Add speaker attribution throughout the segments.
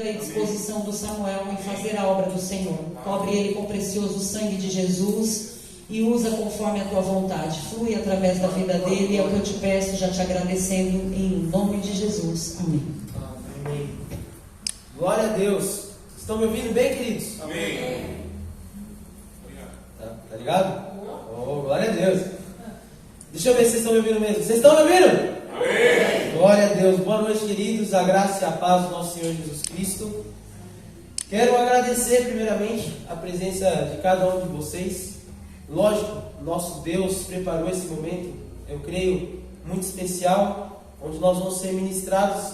Speaker 1: à disposição do Samuel em fazer a obra do Senhor. Cobre ele com o precioso sangue de Jesus e usa conforme a tua vontade. Flui através da vida dele, é o que eu te peço, já te agradecendo, em nome de Jesus. Amém.
Speaker 2: Amém. Glória a Deus. Estão me ouvindo bem, queridos?
Speaker 3: Amém.
Speaker 2: Tá ligado? Oh, glória a Deus. Deixa eu ver se vocês estão me ouvindo mesmo. Vocês estão me ouvindo?
Speaker 3: Amém.
Speaker 2: Glória a Deus. Boa noite, queridos. A graça e a paz do nosso Senhor Jesus Cristo. Quero agradecer primeiramente a presença de cada um de vocês. Lógico, nosso Deus preparou esse momento, eu creio, muito especial, onde nós vamos ser ministrados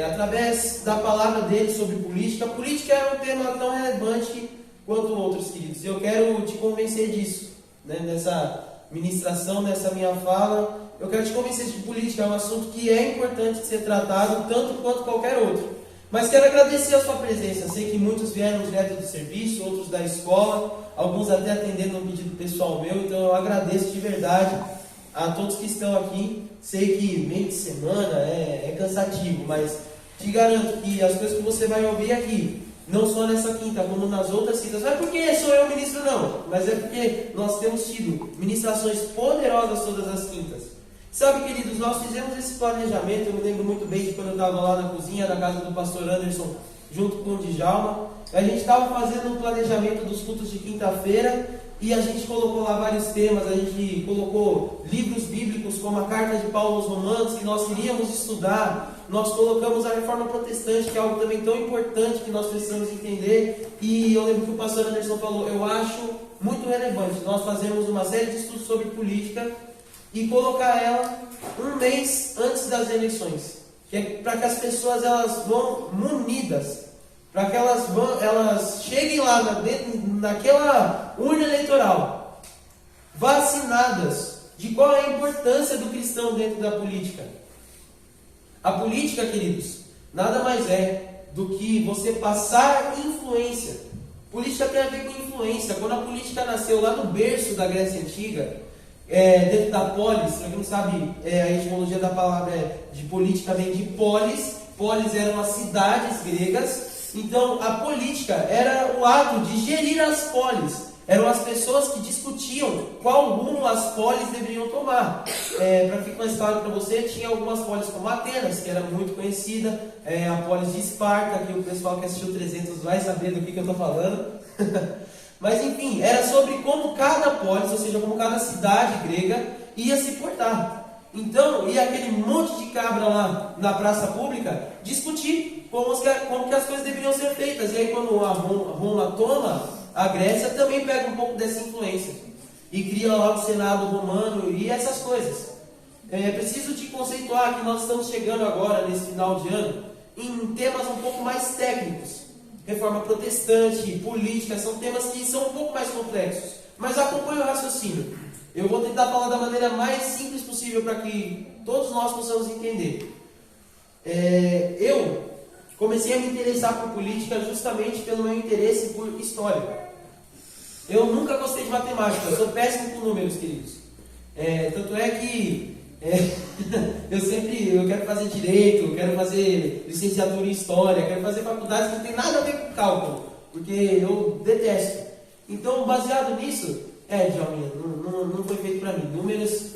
Speaker 2: através da palavra dele sobre política. A política é um tema tão relevante quanto outros, queridos. Eu quero te convencer disso, né? Nessa ministração, nessa minha fala, eu quero te convencer de que política é um assunto que é importante de ser tratado, tanto quanto qualquer outro. Mas quero agradecer a sua presença. Sei que muitos vieram direto do serviço, outros da escola, alguns até atendendo um pedido pessoal meu, então eu agradeço de verdade a todos que estão aqui. Sei que meio de semana é cansativo, mas te garanto que as coisas que você vai ouvir aqui, não só nessa quinta, como nas outras quintas, não é porque sou eu ministro não, mas é porque nós temos tido ministrações poderosas todas as quintas. Sabe, queridos, nós fizemos esse planejamento, eu me lembro muito bem de quando eu estava lá na cozinha da casa do pastor Anderson, junto com o Djalma. A gente estava fazendo um planejamento dos cultos de quinta-feira e a gente colocou lá vários temas. A gente colocou livros bíblicos como a carta de Paulo aos Romanos, que nós queríamos estudar. Nós colocamos a reforma protestante, que é algo também tão importante que nós precisamos entender. E eu lembro que o pastor Anderson falou, eu acho muito relevante nós fazermos uma série de estudos sobre política e colocar ela um mês antes das eleições, que é para que as pessoas elas vão munidas, para que elas cheguem lá naquela urna eleitoral, vacinadas de qual é a importância do cristão dentro da política. A política, queridos, nada mais é do que você passar influência. Política tem a ver com influência. Quando a política nasceu lá no berço da Grécia Antiga, dentro da polis, para quem não sabe, a etimologia da palavra de política vem de polis. Polis eram as cidades gregas. Então a política era o ato de gerir as polis. Eram as pessoas que discutiam qual rumo as polis deveriam tomar. Para ficar mais claro para você, tinha algumas polis como Atenas, que era muito conhecida, a polis de Esparta, que o pessoal que assistiu 300 vai saber do que eu estou falando. Mas enfim, era sobre como cada polis, ou seja, como cada cidade grega ia se portar. Então, ia aquele monte de cabra lá na praça pública discutir como que as coisas deveriam ser feitas. E aí quando a Roma toma, a Grécia também pega um pouco dessa influência e cria lá o Senado romano e essas coisas. Preciso te conceituar que nós estamos chegando agora, nesse final de ano, em temas um pouco mais técnicos. Reforma protestante, política, são temas que são um pouco mais complexos. Mas acompanhe o raciocínio. Eu vou tentar falar da maneira mais simples possível para que todos nós possamos entender. Eu comecei a me interessar por política justamente pelo meu interesse por história. Eu nunca gostei de matemática, eu sou péssimo com números, queridos. Tanto é que eu quero fazer direito, eu quero fazer licenciatura em história, quero fazer faculdades que não tem nada a ver com cálculo, porque eu detesto. Então, baseado nisso, Djalminha, não foi feito para mim. Números,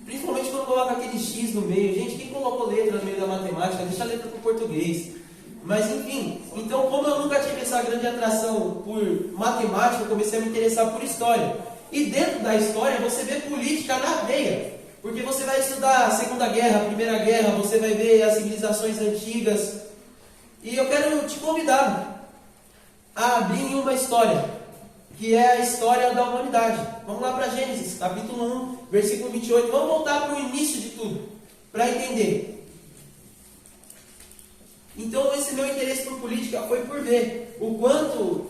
Speaker 2: principalmente quando coloca aquele X no meio. Gente, quem colocou letra no meio da matemática, deixa a letra para o português. Mas enfim, então como eu nunca tive essa grande atração por matemática, eu comecei a me interessar por história. E dentro da história você vê política na veia. Porque você vai estudar a Segunda Guerra, a Primeira Guerra, você vai ver as civilizações antigas. E eu quero te convidar a abrir em uma história, que é a história da humanidade. Vamos lá para Gênesis, capítulo 1, versículo 28. Vamos voltar para o início de tudo, para entender. Então esse meu interesse por política foi por ver o quanto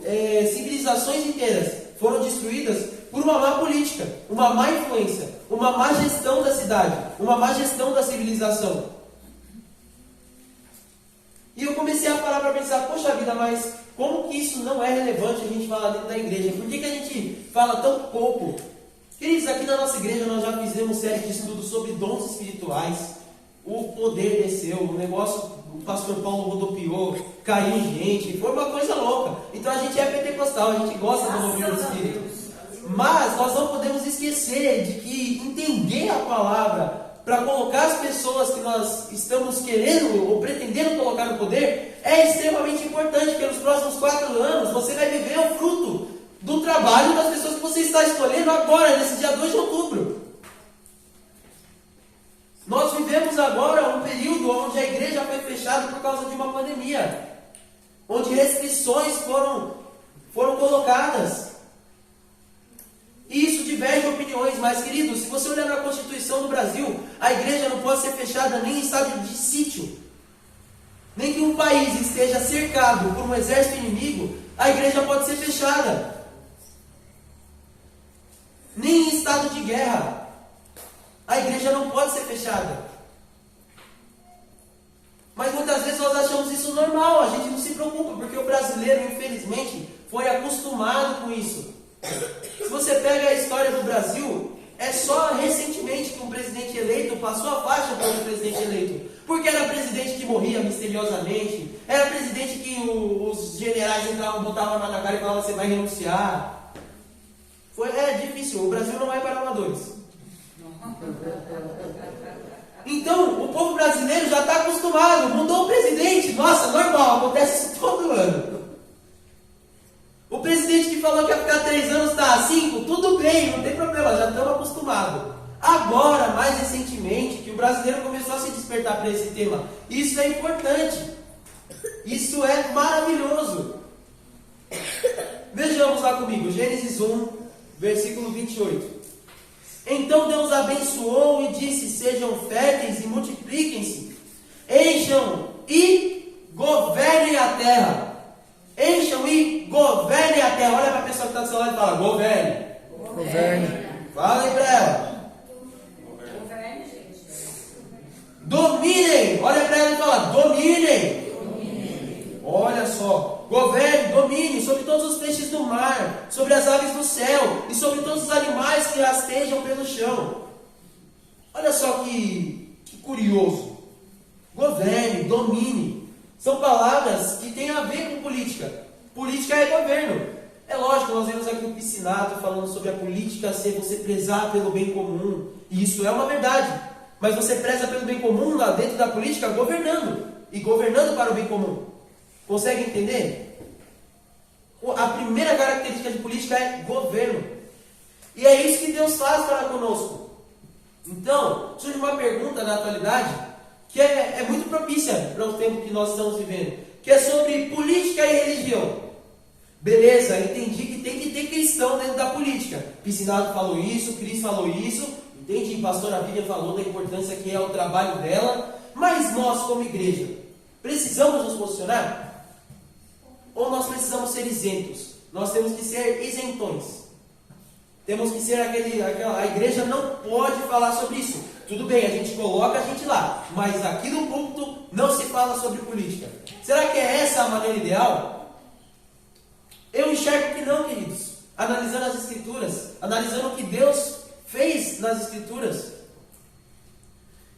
Speaker 2: civilizações inteiras foram destruídas por uma má política, uma má influência, uma má gestão da cidade, uma má gestão da civilização. E eu comecei a parar para pensar, poxa vida, mas como que isso não é relevante a gente falar dentro da igreja? Por que a gente fala tão pouco? Queridos, aqui na nossa igreja nós já fizemos série de estudos sobre dons espirituais. o poder desceu, o negócio, o pastor Paulo rodopiou, caiu gente, foi uma coisa louca. Então a gente é pentecostal, a gente gosta do mover do Espírito. Mas nós não podemos esquecer de que entender a palavra para colocar as pessoas que nós estamos querendo ou pretendendo colocar no poder é extremamente importante, porque nos próximos 4 anos você vai viver o fruto do trabalho das pessoas que você está escolhendo agora, nesse dia 2 de outubro. Nós vivemos agora um período onde a igreja foi fechada por causa de uma pandemia, onde restrições foram colocadas. E isso diverge opiniões, mas queridos, se você olhar na Constituição do Brasil, a igreja não pode ser fechada nem em estado de sítio. Nem que um país esteja cercado por um exército inimigo, a igreja pode ser fechada. Nem em estado de guerra, a igreja não pode ser fechada. Mas muitas vezes nós achamos isso normal, a gente não se preocupa, porque o brasileiro, infelizmente, foi acostumado com isso. Se você pega a história do Brasil, é só recentemente que um presidente eleito passou a faixa para um presidente eleito. Porque era presidente que morria misteriosamente, era presidente que os generais entravam, botavam na cara e falavam: você vai renunciar. É difícil, o Brasil não vai para amadores. Então, o povo brasileiro já está acostumado, mudou o presidente, nossa, normal, acontece isso todo ano. O presidente que falou que ia ficar 3 anos está 5, tudo bem, não tem problema, já estamos acostumados. Agora, mais recentemente, que o brasileiro começou a se despertar para esse tema. Isso é importante. Isso é maravilhoso. Vejamos lá comigo, Gênesis 1, versículo 28. Então Deus abençoou e disse: sejam férteis e multipliquem-se, encham e governem a terra. Encham e governem a terra. Olha para a pessoa que está do seu lado e fala: governe.
Speaker 3: Governe.
Speaker 2: Fala aí para ela.
Speaker 4: Governe, gente.
Speaker 2: Dominem. Olha para ela e fala: dominem. Olha só. Governe, domine sobre todos os peixes do mar, sobre as aves do céu e sobre todos os animais que rastejam pelo chão. Olha só que curioso. Governe, domine. São palavras que têm a ver com política. Política é governo. É lógico, nós vemos aqui o Piscinato falando sobre a política ser você prezar pelo bem comum. E isso é uma verdade. Mas você preza pelo bem comum lá dentro da política governando. E governando para o bem comum. Consegue entender? A primeira característica de política é governo. E é isso que Deus faz para conosco. Então, surge uma pergunta na atualidade que é muito propícia para o tempo que nós estamos vivendo, que é sobre política e religião. Beleza, entendi que tem que ter cristão dentro da política. Piscinato falou isso, Cris falou isso, entendi, pastora Bíblia falou da importância que é o trabalho dela, mas nós como igreja, precisamos nos posicionar? Ou nós precisamos ser isentos? Nós temos que ser isentões. Temos que ser a igreja não pode falar sobre isso. Tudo bem, a gente coloca a gente lá, mas aqui no púlpito não se fala sobre política. Será que é essa a maneira ideal? Eu enxergo que não, queridos. Analisando as escrituras, analisando o que Deus fez nas escrituras.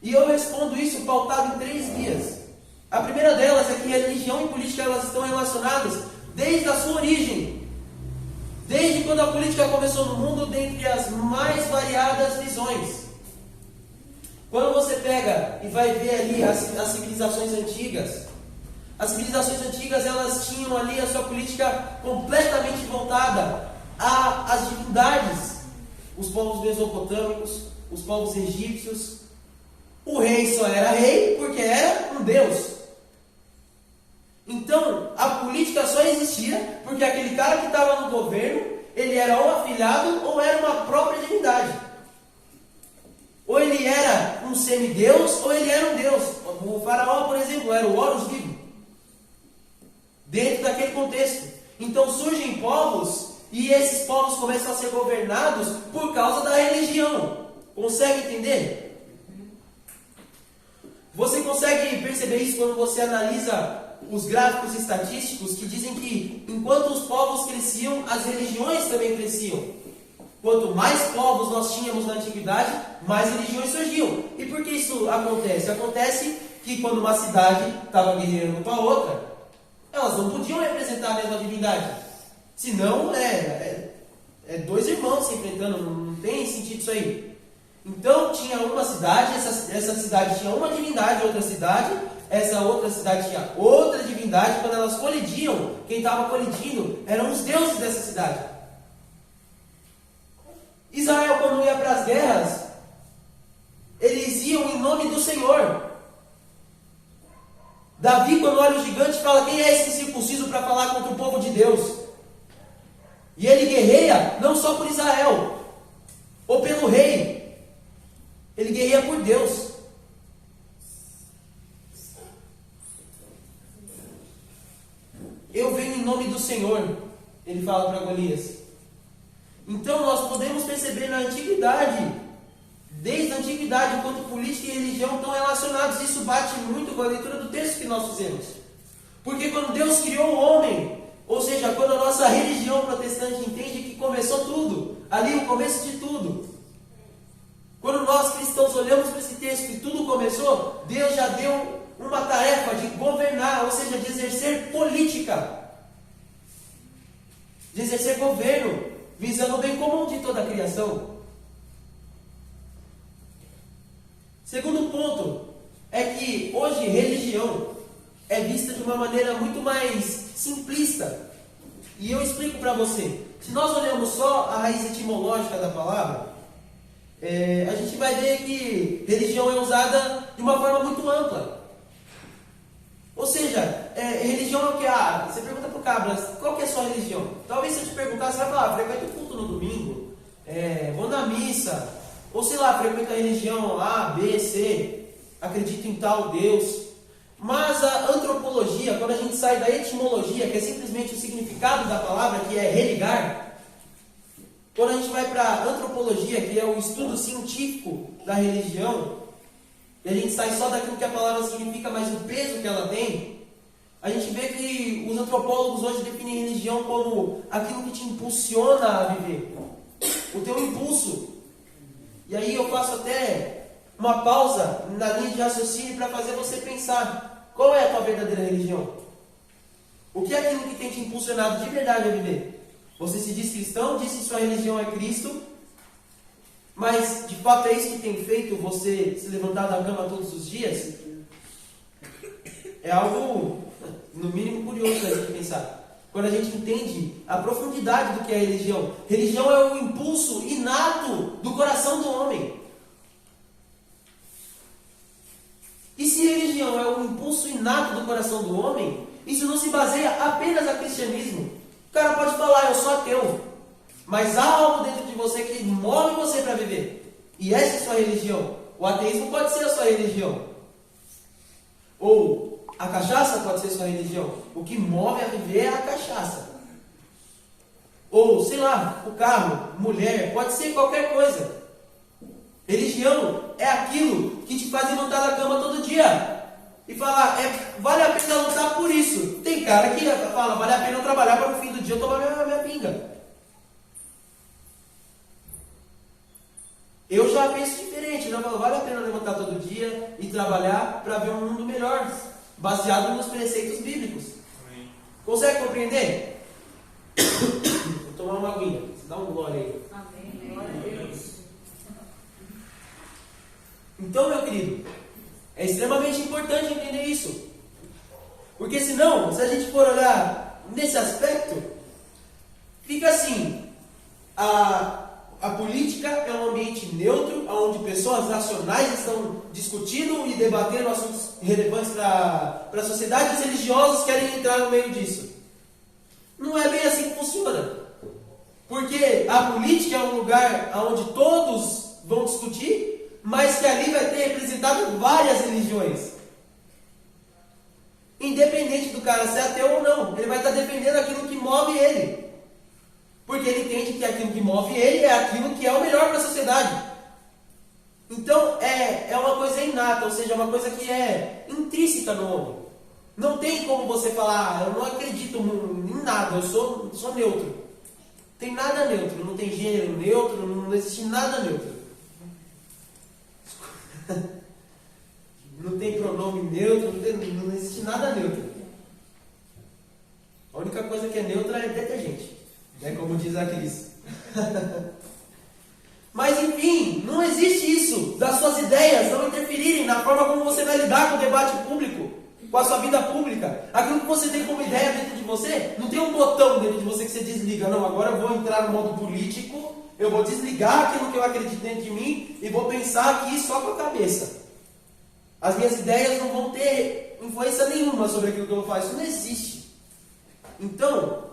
Speaker 2: E eu respondo isso pautado em 3 vias. A primeira delas é que religião e política elas estão relacionadas desde a sua origem. Desde quando a política começou no mundo, dentre as mais variadas visões. Quando você pega e vai ver ali as civilizações antigas, as civilizações antigas elas tinham ali a sua política completamente voltada às divindades. Os povos mesopotâmicos, os povos egípcios. O rei só era rei porque era um deus. Então, a política só existia porque aquele cara que estava no governo, ele era ou afilhado ou era uma própria divindade. Ou ele era um semideus, ou ele era um deus. O faraó, por exemplo, era o Horus vivo. Dentro daquele contexto. Então surgem povos, e esses povos começam a ser governados por causa da religião. Consegue entender? Você consegue perceber isso quando você analisa os gráficos estatísticos que dizem que enquanto os povos cresciam, as religiões também cresciam. Quanto mais povos nós tínhamos na antiguidade, mais religiões surgiam. E por que isso acontece? Acontece que quando uma cidade estava guerreando com a outra, elas não podiam representar a mesma divindade. Senão, é dois irmãos se enfrentando, não tem sentido isso aí. Então, tinha uma cidade, essa cidade tinha uma divindade, outra cidade, essa outra cidade tinha outra divindade. Quando elas colidiam, quem estava colidindo eram os deuses dessa cidade. Israel, quando ia para as guerras, eles iam em nome do Senhor. Davi, quando olha o gigante, fala: quem é esse circunciso para falar contra o povo de Deus? E ele guerreia não só por Israel, ou pelo rei, ele guerreia por Deus. Eu venho em nome do Senhor, ele fala para Golias. Então nós podemos perceber na antiguidade, desde a antiguidade, enquanto política e religião estão relacionados. Isso bate muito com a leitura do texto que nós fizemos. Porque quando Deus criou o homem, ou seja, quando a nossa religião protestante entende que começou tudo, ali o começo de tudo. Quando nós cristãos olhamos para esse texto e tudo começou, Deus já deu uma tarefa de governar, ou seja, de exercer política, de exercer governo, visando o bem comum de toda a criação. Segundo ponto é que hoje religião é vista de uma maneira muito mais simplista. E eu explico para você. Se nós olhamos só a raiz etimológica da palavra, a gente vai ver que religião é usada de uma forma muito ampla. Ou seja, religião é o que? Você pergunta para o cabra, qual que é a sua religião? Talvez se eu te perguntar, você vai falar: frequento o culto no domingo, vou na missa, ou sei lá, frequento a religião A, B, C, acredito em tal Deus. Mas a antropologia, quando a gente sai da etimologia, que é simplesmente o significado da palavra, que é religar, quando a gente vai para a antropologia, que é o estudo científico da religião, e a gente sai só daquilo que a palavra significa, mas o peso que ela tem, a gente vê que os antropólogos hoje definem religião como aquilo que te impulsiona a viver, o teu impulso. E aí eu faço até uma pausa na linha de raciocínio para fazer você pensar: qual é a tua verdadeira religião? O que é aquilo que tem te impulsionado de verdade a viver? Você se diz cristão, diz que sua religião é Cristo, mas de fato é isso que tem feito você se levantar da cama todos os dias? É algo, no mínimo, curioso da gente pensar. Quando a gente entende a profundidade do que é religião. Religião é o impulso inato do coração do homem. E se religião é o impulso inato do coração do homem, isso não se baseia apenas no cristianismo. O cara pode falar: eu sou ateu, mas há algo dentro de você que move você para viver. E essa é a sua religião. O ateísmo pode ser a sua religião. Ou a cachaça pode ser a sua religião. O que move a viver é a cachaça. Ou, sei lá, o carro, mulher, pode ser qualquer coisa. Religião é aquilo que te faz levantar da cama todo dia e falar: vale a pena lutar por isso. Tem cara que fala: vale a pena eu trabalhar para no fim do dia eu tomar minha pinga. Eu já penso diferente, eu falo: vale a pena levantar todo dia e trabalhar para ver um mundo melhor, baseado nos preceitos bíblicos. Amém. Consegue compreender? Vou tomar uma aguinha, dá um glória aí.
Speaker 4: Amém. Glória a Deus.
Speaker 2: Então, meu querido, é extremamente importante entender isso. Porque senão, se a gente for olhar nesse aspecto, fica assim: a política é um ambiente neutro, onde pessoas racionais estão discutindo e debatendo assuntos relevantes para a sociedade, e os religiosos querem entrar no meio disso. Não é bem assim que funciona. Porque a política é um lugar onde todos vão discutir, mas que ali vai ter representado várias religiões. Independente do cara ser ateu ou não, ele vai estar defendendo aquilo que move ele. Porque ele entende que aquilo que move ele é aquilo que é o melhor para a sociedade. Então é uma coisa inata, ou seja, uma coisa que é intrínseca no homem. Não tem como você falar: eu não acredito em nada, eu sou neutro. Tem nada neutro, não tem gênero neutro, não existe nada neutro. Não tem pronome neutro, não existe nada neutro. A única coisa que é neutra é detergente, né? Como diz a Cris. Mas enfim, não existe isso das suas ideias não interferirem na forma como você vai lidar com o debate público, com a sua vida pública. Aquilo que você tem como ideia dentro de você, não tem um botão dentro de você que você desliga. Não, agora eu vou entrar no modo político, eu vou desligar aquilo que eu acredito dentro de mim e vou pensar aqui só com a cabeça. As minhas ideias não vão ter influência nenhuma sobre aquilo que eu vou fazer. Isso não existe. Então,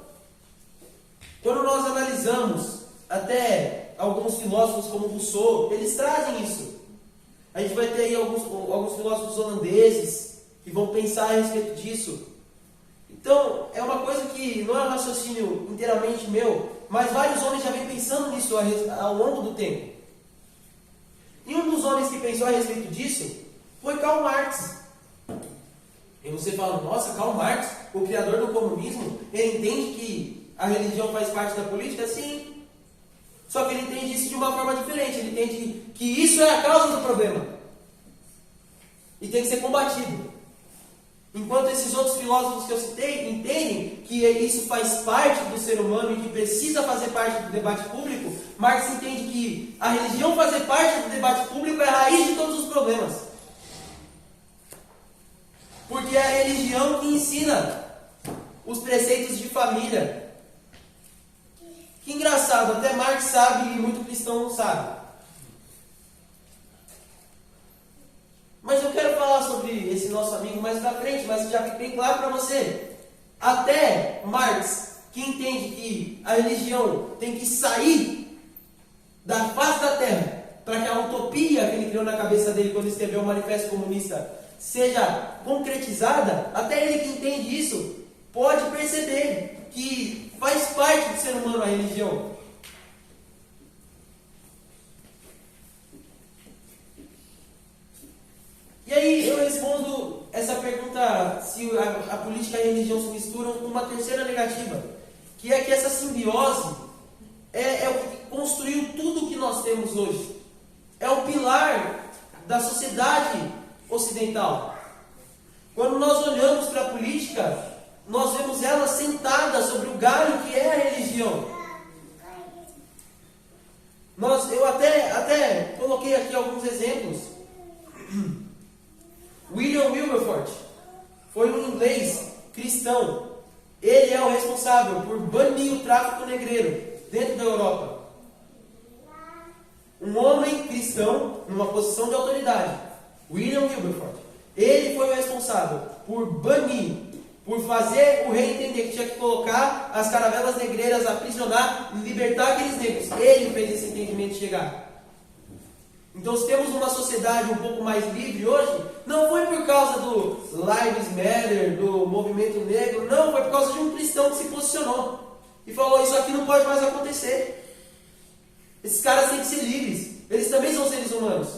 Speaker 2: quando nós analisamos até alguns filósofos como Rousseau, eles trazem isso. A gente vai ter aí alguns filósofos holandeses que vão pensar a respeito disso. Então, é uma coisa que não é um raciocínio inteiramente meu, mas vários homens já vêm pensando nisso ao longo do tempo. E um dos homens que pensou a respeito disso foi Karl Marx. E você fala, nossa, Karl Marx, o criador do comunismo, ele entende que a religião faz parte da política? Sim. Só que ele entende isso de uma forma diferente. Ele entende que isso é a causa do problema. E tem que ser combatido. Enquanto esses outros filósofos que eu citei entendem que isso faz parte do ser humano e que precisa fazer parte do debate público, Marx entende que a religião fazer parte do debate público é a raiz de todos os problemas. Porque é a religião que ensina os preceitos de família. Que engraçado, até Marx sabe e muito cristão não sabe. Mas eu quero falar sobre esse nosso amigo mais pra frente, mas já fica bem claro para você. Até Marx, que entende que a religião tem que sair da face da terra, para que a utopia que ele criou na cabeça dele quando escreveu o Manifesto Comunista seja concretizada, até ele que entende isso, pode perceber que faz parte do ser humano a religião. E aí eu respondo essa pergunta, se a política e a religião se misturam, com uma terceira negativa, que é que essa simbiose é o que construiu tudo o que nós temos hoje. É o pilar da sociedade ocidental. Quando nós olhamos para a política, nós vemos ela sentada sobre o galho que é a religião. Eu até coloquei aqui alguns exemplos. William Wilberforce foi um inglês cristão. Ele é o responsável por banir o tráfico negreiro dentro da Europa. Um homem cristão numa posição de autoridade, William Wilberforce. Ele foi o responsável por banir, por fazer o rei entender que tinha que colocar as caravelas negreiras, aprisionar e libertar aqueles negros. Ele fez esse entendimento chegar. Então, se temos uma sociedade um pouco mais livre hoje, não foi por causa do Lives Matter, do movimento negro, não, foi por causa de um cristão que se posicionou e falou, isso aqui não pode mais acontecer. Esses caras têm que ser livres, eles também são seres humanos.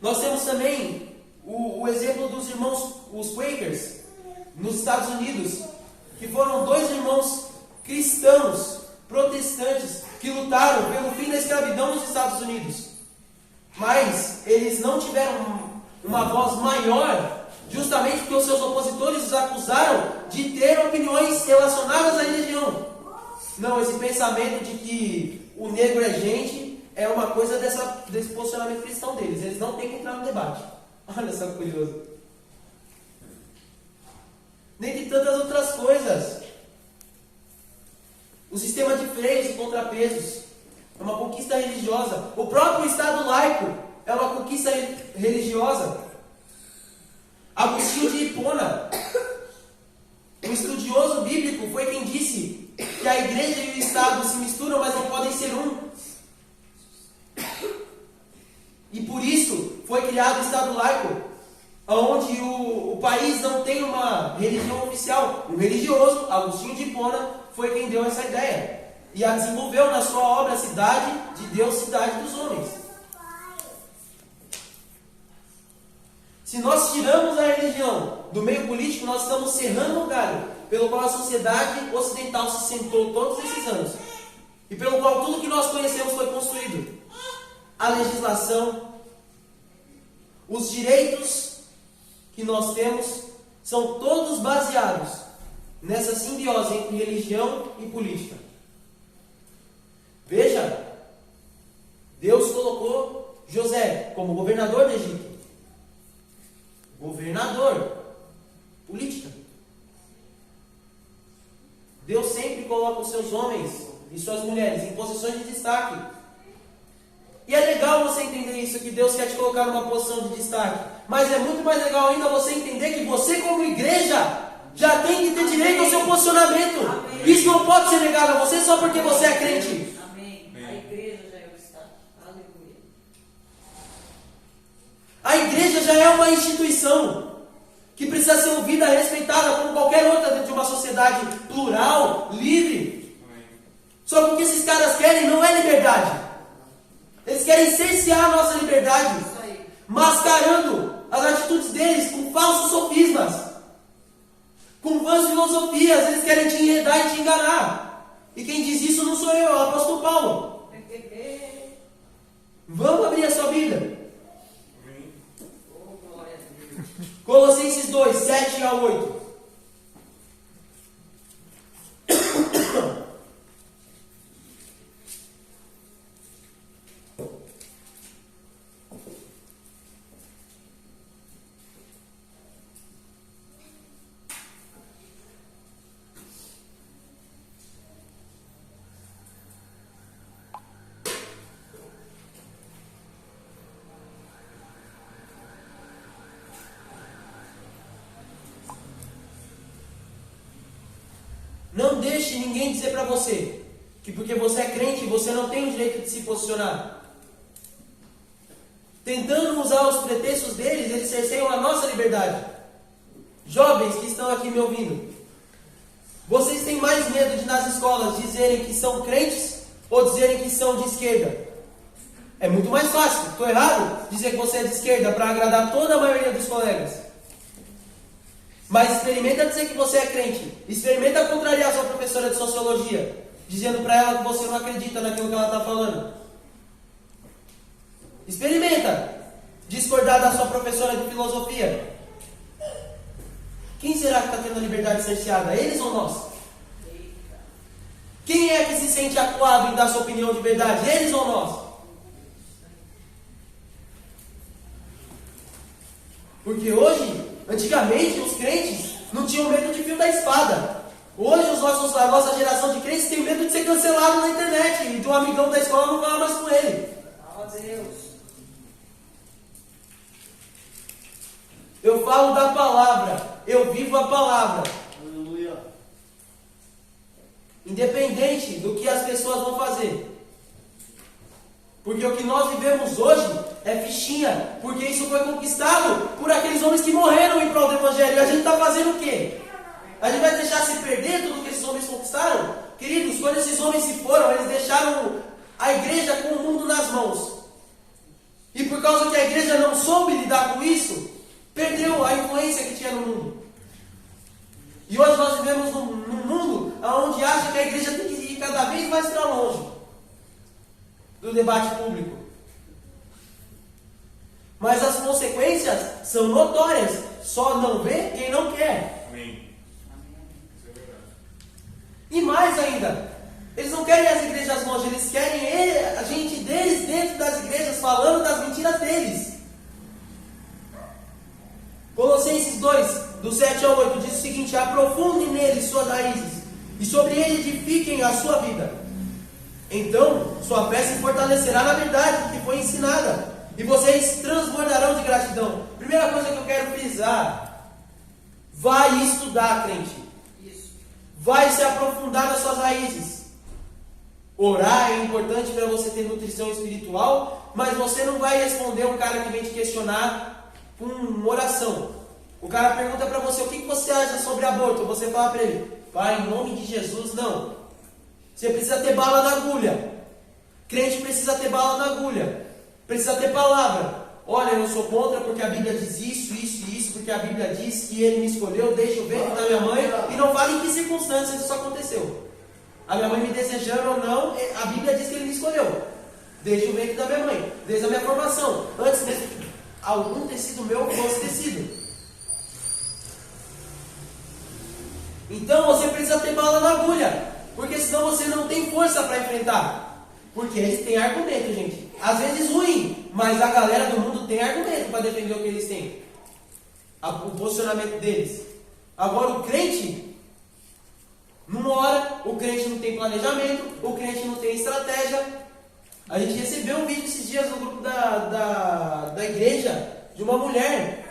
Speaker 2: Nós temos também o exemplo dos irmãos, os Quakers, nos Estados Unidos, que foram dois irmãos cristãos, protestantes, que lutaram pelo fim da escravidão nos Estados Unidos. Mas eles não tiveram uma voz maior, justamente porque os seus opositores os acusaram de ter opiniões relacionadas à religião. Não, esse pensamento de que o negro é gente é uma coisa desse posicionamento cristão deles. Eles não têm que entrar no debate. Olha só que curioso. Dentre tantas outras coisas. O sistema de freios e contrapesos é uma conquista religiosa. O próprio Estado laico é uma conquista religiosa. Agostinho de Hipona, um estudioso bíblico, foi quem disse que a igreja e o Estado se misturam, mas não podem ser um. E por isso foi criado o Estado laico, onde o país não tem uma religião oficial. Um religioso, Agostinho de Hipona, foi quem deu essa ideia e a desenvolveu na sua obra Cidade de Deus, Cidade dos Homens. Se nós tiramos a religião do meio político, nós estamos cerrando o galho pelo qual a sociedade ocidental se sentou todos esses anos e pelo qual tudo que nós conhecemos foi construído. A legislação, os direitos que nós temos são todos baseados nessa simbiose entre religião e política. Veja, Deus colocou José como governador do Egito. Governador. Política. Deus sempre coloca os seus homens e suas mulheres em posições de destaque. E é legal você entender isso, que Deus quer te colocar numa posição de destaque. Mas é muito mais legal ainda você entender que você, como igreja, já tem que ter direito ao seu posicionamento. Amém. Isso não pode ser negado a você só porque você é crente.
Speaker 4: Amém. A igreja já é o Estado. Aleluia.
Speaker 2: A igreja já é uma instituição que precisa ser ouvida, respeitada como qualquer outra dentro de uma sociedade plural, livre. Só que o que esses caras querem não é liberdade. Eles querem cercear a nossa liberdade, mascarando as atitudes deles com falsos sofismas, com vãs filosofias. Eles querem te enredar e te enganar. E quem diz isso não sou eu, é o apóstolo Paulo. Vamos abrir a sua Bíblia. Colossenses 2, 7 a 8. Não deixe ninguém dizer para você que porque você é crente, você não tem o direito de se posicionar. Tentando usar os pretextos deles, eles cerceiam a nossa liberdade. Jovens que estão aqui me ouvindo, vocês têm mais medo de nas escolas dizerem que são crentes ou dizerem que são de esquerda? É muito mais fácil, estou errado, dizer que você é de esquerda para agradar toda a maioria dos colegas. Mas experimenta dizer que você é crente. Experimenta contrariar a sua professora de sociologia, dizendo para ela que você não acredita naquilo que ela está falando. Experimenta discordar da sua professora de filosofia. Quem será que está tendo a liberdade cerceada? Eles ou nós? Quem é que se sente acuado em dar sua opinião de verdade? Eles ou nós? Porque hoje, antigamente, os crentes não tinham medo de fio da espada. Hoje, a nossa geração de crentes tem medo de ser cancelado na internet e de um amigão da escola não falar mais com ele.
Speaker 4: Oh, Deus.
Speaker 2: Eu falo da palavra, eu vivo a palavra.
Speaker 3: Aleluia.
Speaker 2: Independente do que as pessoas vão fazer. Porque o que nós vivemos hoje é fichinha, porque isso foi conquistado por aqueles homens que morreram em prol do Evangelho. E a gente está fazendo o quê? A gente vai deixar se perder tudo que esses homens conquistaram? Queridos, quando esses homens se foram, eles deixaram a igreja com o mundo nas mãos. E por causa que a igreja não soube lidar com isso, perdeu a influência que tinha no mundo. E hoje nós vivemos num mundo onde acha que a igreja tem que ir cada vez mais para longe do debate público. Mas as consequências são notórias. Só não vê quem não quer.
Speaker 3: Amém. Isso é verdade.
Speaker 2: E mais ainda, eles não querem as igrejas longe, eles querem a gente deles dentro das igrejas falando das mentiras deles. Colossenses 2, do 7 ao 8, diz o seguinte: aprofundem nele suas raízes, e sobre ele edifiquem a sua vida. Então, sua fé se fortalecerá na verdade que foi ensinada, e vocês transbordarão de gratidão. Primeira coisa que eu quero frisar: vai estudar, crente.
Speaker 4: Isso.
Speaker 2: Vai se aprofundar nas suas raízes. Orar é importante para você ter nutrição espiritual, mas você não vai responder um cara que vem te questionar com uma oração. O cara pergunta para você: o que você acha sobre aborto? Você fala para ele: pai, em nome de Jesus, não. Você precisa ter bala na agulha. Crente precisa ter bala na agulha. Precisa ter palavra. olha, eu sou contra porque a Bíblia diz isso, isso e isso, porque a Bíblia diz que ele me escolheu, deixa o ventre da minha mãe, e não fala em que circunstâncias isso aconteceu. A minha mãe me desejando ou não, a Bíblia diz que ele me escolheu. Desde o ventre da minha mãe, desde a minha formação, antes mesmo que algum tecido meu fosse tecido. Então você precisa ter bala na agulha, porque senão você não tem força para enfrentar. Porque eles têm argumento, gente. Às vezes ruim, mas a galera do mundo tem argumento para defender o que eles têm, o posicionamento deles. Agora o crente, numa hora, o crente não tem planejamento, o crente não tem estratégia. A gente recebeu um vídeo esses dias no grupo da igreja, de uma mulher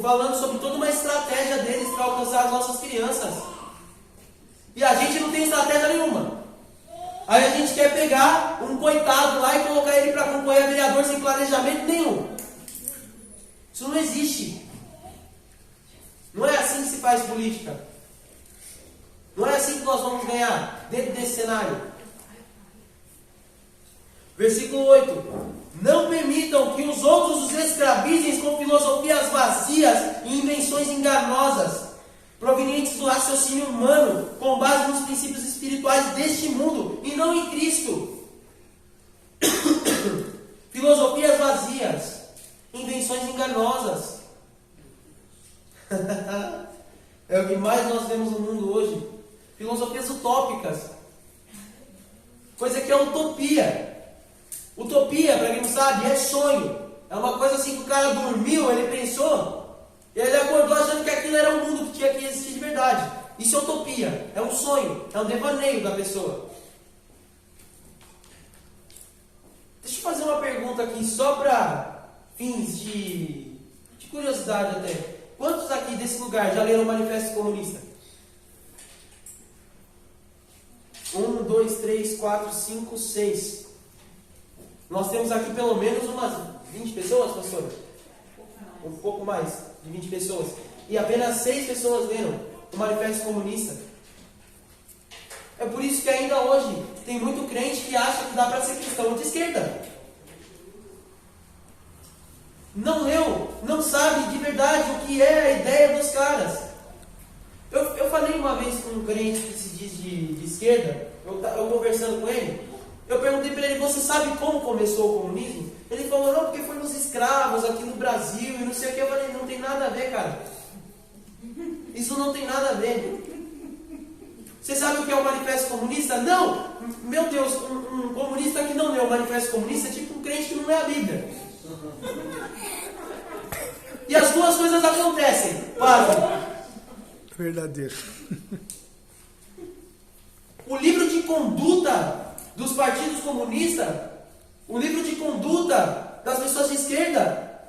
Speaker 2: falando sobre toda uma estratégia deles para alcançar as nossas crianças. E a gente não tem estratégia nenhuma. Aí a gente quer pegar um coitado lá e colocar ele para concorrer a vereador sem planejamento nenhum. Isso não existe. Não é assim que se faz política. Não é assim que nós vamos ganhar dentro desse cenário. Versículo 8: não permitam que os outros os escravizem com filosofias vazias e invenções enganosas, provenientes do raciocínio humano, com base nos princípios espirituais deste mundo e não em Cristo. Filosofias vazias, invenções enganosas. É o que mais nós vemos no mundo hoje. Filosofias utópicas, coisa que é utopia. Utopia, para quem não sabe, é sonho. É uma coisa assim que o cara dormiu, ele pensou, e ele acordou achando que aquilo era o mundo que tinha que existir de verdade. Isso é utopia, é um sonho, é um devaneio da pessoa. Deixa eu fazer uma pergunta aqui, só para fins de curiosidade até. Quantos aqui desse lugar já leram o Manifesto Comunista? 1, 2, 3, 4, 5, 6. Nós temos aqui pelo menos umas 20 pessoas, pastor? Um pouco mais de 20 pessoas. E apenas 6 pessoas leram o Manifesto Comunista. É por isso que ainda hoje tem muito crente que acha que dá para ser cristão de esquerda. Não leu, não sabe de verdade o que é a ideia dos caras. Eu falei uma vez com um crente que se diz de esquerda, eu conversando com ele. Eu perguntei para ele, você sabe como começou o comunismo? Ele falou, não, porque foi nos escravos aqui no Brasil e não sei o que. Eu falei, não tem nada a ver, cara. Isso não tem nada a ver. Você sabe o que é o Manifesto Comunista? Não! Meu Deus, um comunista que não lê o Manifesto Comunista é tipo um crente que não lê a Bíblia. E as duas coisas acontecem. Quase.
Speaker 5: Verdadeiro.
Speaker 2: O livro de conduta dos partidos comunistas, o livro de conduta das pessoas de esquerda,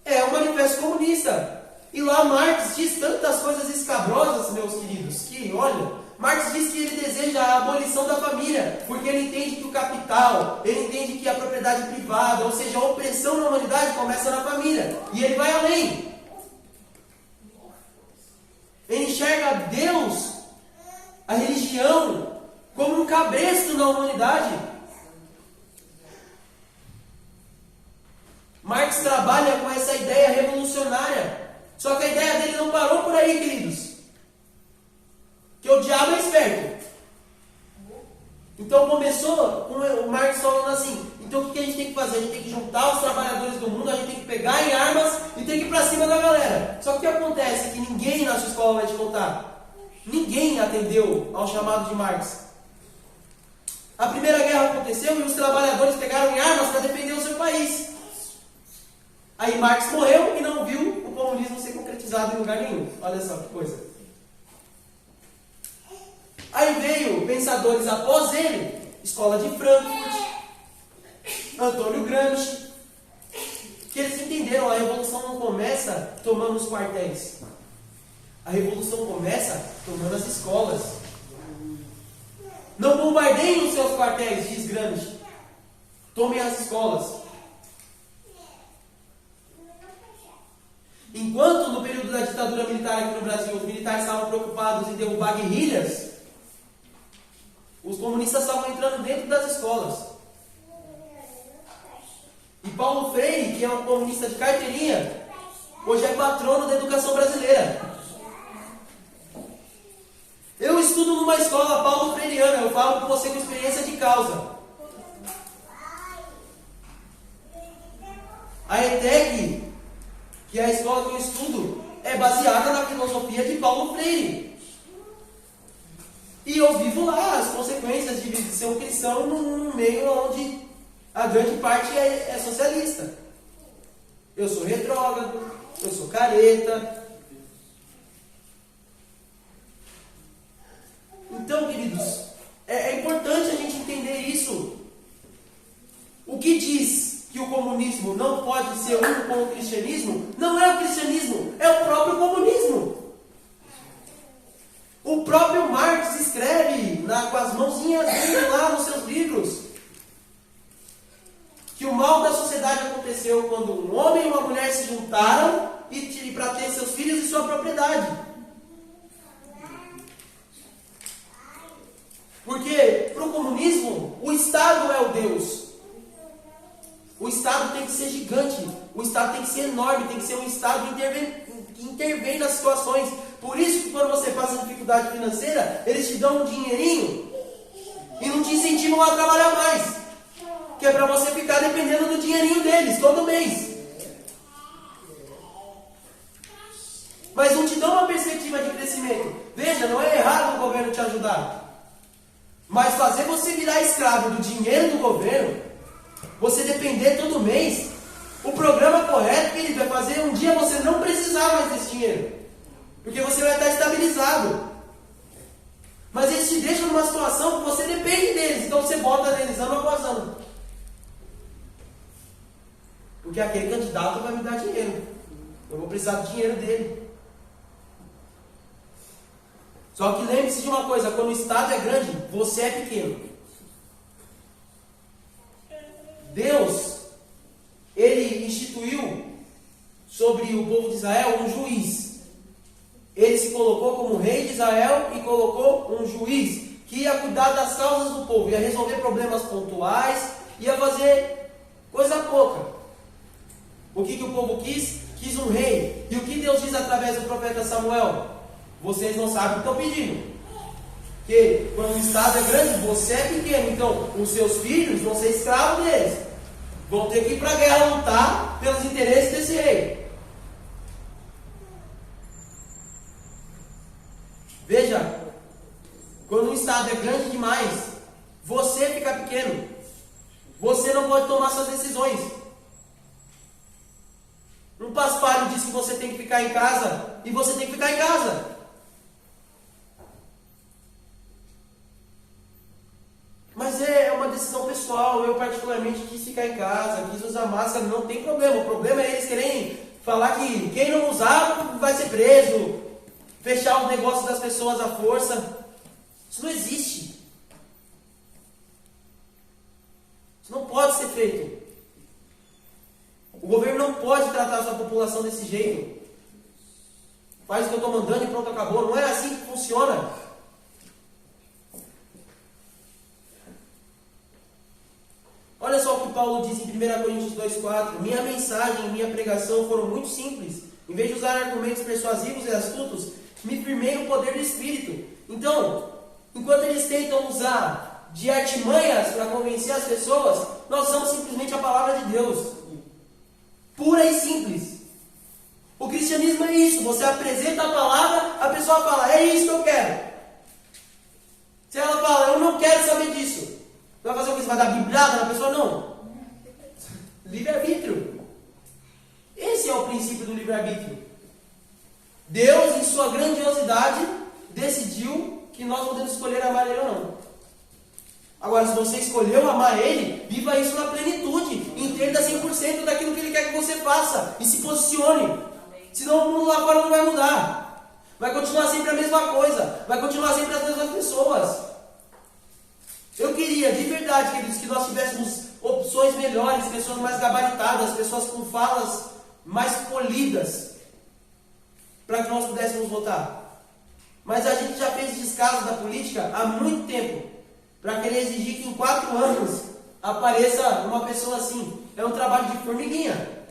Speaker 2: é o Manifesto Comunista. E lá Marx diz tantas coisas escabrosas, meus queridos, que, olha, Marx diz que ele deseja a abolição da família, porque ele entende que o capital, ele entende que a propriedade privada, ou seja, a opressão na humanidade começa na família. E ele vai além. Ele enxerga Deus, a religião, como um cabresto na humanidade. Marx trabalha com essa ideia revolucionária. Só que a ideia dele não parou por aí, queridos. Que o diabo é esperto. Então começou com o Marx falando assim, então o que a gente tem que fazer? A gente tem que juntar os trabalhadores do mundo, a gente tem que pegar em armas e tem que ir pra cima da galera. Só que o que acontece é que ninguém na sua escola vai te contar. Ninguém atendeu ao chamado de Marx. A Primeira Guerra aconteceu e os trabalhadores pegaram em armas para defender o seu país. Aí Marx morreu e não viu o comunismo ser concretizado em lugar nenhum. Olha só que coisa. Aí veio pensadores após ele, Escola de Frankfurt, Antônio Gramsci, que eles entenderam, a revolução não começa tomando os quartéis. A revolução começa tomando as escolas. Não bombardeiem os seus quartéis, diz Gramsci. Tomem as escolas. Enquanto no período da ditadura militar aqui no Brasil, os militares estavam preocupados em derrubar guerrilhas, os comunistas estavam entrando dentro das escolas. E Paulo Freire, que é um comunista de carteirinha, hoje é patrono da educação brasileira. Eu estudo numa escola Paulo Freireana, eu falo com você com experiência de causa. A ETEC, que é a escola que eu estudo, é baseada na filosofia de Paulo Freire. E eu vivo lá as consequências de ser um cristão num meio onde a grande parte é socialista. Eu sou retrógrado, eu sou careta. Então, queridos, é importante a gente entender isso. O que diz que o comunismo não pode ser um com o cristianismo, não é o cristianismo, é o próprio comunismo. O próprio Marx escreve com as mãozinhas dele lá nos seus livros que o mal da sociedade aconteceu quando um homem e uma mulher se juntaram e para ter seus filhos e sua propriedade. Porque para o comunismo, o Estado é o Deus. O Estado tem que ser gigante. O Estado tem que ser enorme. Tem que ser um Estado que intervém nas situações. Por isso que quando você passa dificuldade financeira, eles te dão um dinheirinho e não te incentivam a trabalhar mais. Que é para você ficar dependendo do dinheirinho deles todo mês. Mas não te dão uma perspectiva de crescimento. Veja, não é errado o governo te ajudar. Mas fazer você virar escravo do dinheiro do governo, você depender todo mês, o programa correto, querido, é fazer um dia você não precisar mais desse dinheiro. Porque você vai estar estabilizado. Mas eles te deixam numa situação que você depende deles. Então você bota neles ano após ano. Porque aquele candidato vai me dar dinheiro. Eu vou precisar do dinheiro dele. Só que lembre-se de uma coisa, quando o Estado é grande, você é pequeno. Deus, Ele instituiu sobre o povo de Israel um juiz. Ele se colocou como rei de Israel e colocou um juiz que ia cuidar das causas do povo, ia resolver problemas pontuais, ia fazer coisa pouca. O que o povo quis? Quis um rei. E o que Deus diz através do profeta Samuel? Vocês não sabem o que estão pedindo. Porque quando o Estado é grande, você é pequeno. Então, os seus filhos vão ser escravos deles. Vão ter que ir para a guerra lutar pelos interesses desse rei. Veja, quando o Estado é grande demais, você fica pequeno. Você não pode tomar suas decisões. Um paspalho diz que você tem que ficar em casa e você tem que ficar em casa. Mas é uma decisão pessoal. Eu particularmente quis ficar em casa, quis usar máscara, não tem problema. O problema é eles querem falar que quem não usar vai ser preso, fechar os negócios das pessoas à força. Isso não existe. Isso não pode ser feito. O governo não pode tratar a sua população desse jeito. Faz o que eu estou mandando e pronto, acabou. Não é assim que funciona. Olha só o que Paulo diz em 1 Coríntios 2,4. Minha mensagem e minha pregação foram muito simples. Em vez de usar argumentos persuasivos e astutos, me firmei no poder do Espírito. Então, enquanto eles tentam usar de artimanhas para convencer as pessoas, nós usamos simplesmente a palavra de Deus. Pura e simples. O cristianismo é isso. Você apresenta a palavra, a pessoa fala, é isso que eu quero. Se ela fala, eu não quero saber disso, vai fazer o que? Você vai dar bibliada na pessoa? Não. Livre-arbítrio. Esse é o princípio do livre-arbítrio. Deus, em sua grandiosidade, decidiu que nós podemos escolher amar Ele ou não. Agora, se você escolheu amar Ele, viva isso na plenitude. Entenda 100% daquilo que Ele quer que você faça. E se posicione. Senão o mundo lá fora não vai mudar. Vai continuar sempre a mesma coisa. Vai continuar sempre as mesmas pessoas. Eu queria, de verdade, queridos, que nós tivéssemos opções melhores, pessoas mais gabaritadas, pessoas com falas mais polidas, para que nós pudéssemos votar. Mas a gente já fez descaso da política há muito tempo, para querer exigir que em 4 anos apareça uma pessoa assim. É um trabalho de formiguinha.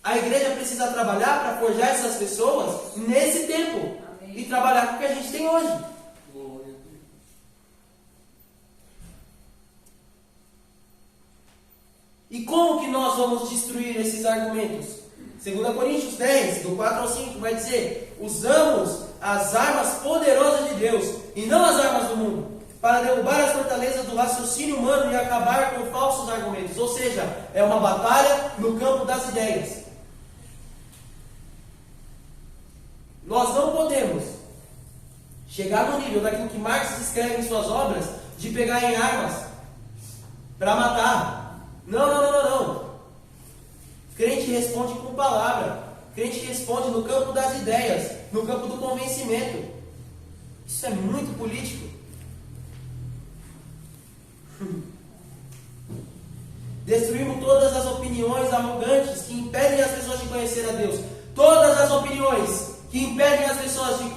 Speaker 2: A igreja precisa trabalhar para forjar essas pessoas nesse tempo.
Speaker 4: Amém.
Speaker 2: E trabalhar com o que a gente tem hoje. E como que nós vamos destruir esses argumentos? 2 Coríntios 10, do 4 ao 5, vai dizer: usamos as armas poderosas de Deus, e não as armas do mundo, para derrubar as fortalezas do raciocínio humano e acabar com falsos argumentos. Ou seja, é uma batalha no campo das ideias. Nós não podemos chegar no nível daquilo que Marx escreve em suas obras, de pegar em armas para matar. Não. Crente responde com palavra. Crente responde no campo das ideias, no campo do convencimento. Isso é muito político. Destruímos todas as opiniões arrogantes que impedem as pessoas de conhecer a Deus. Todas as opiniões que impedem as pessoas de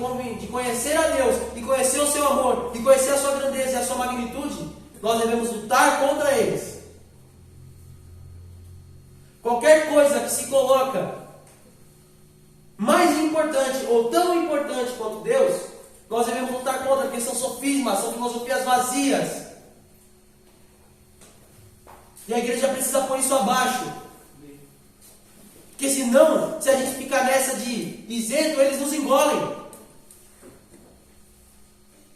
Speaker 2: conhecer a Deus, e conhecer o seu amor, e conhecer a sua grandeza e a sua magnitude, nós devemos lutar contra eles. Qualquer coisa que se coloca mais importante ou tão importante quanto Deus, nós devemos lutar contra, porque são sofismas, são filosofias vazias. E a igreja precisa pôr isso abaixo. Porque senão, se a gente ficar nessa de isento, eles nos engolem.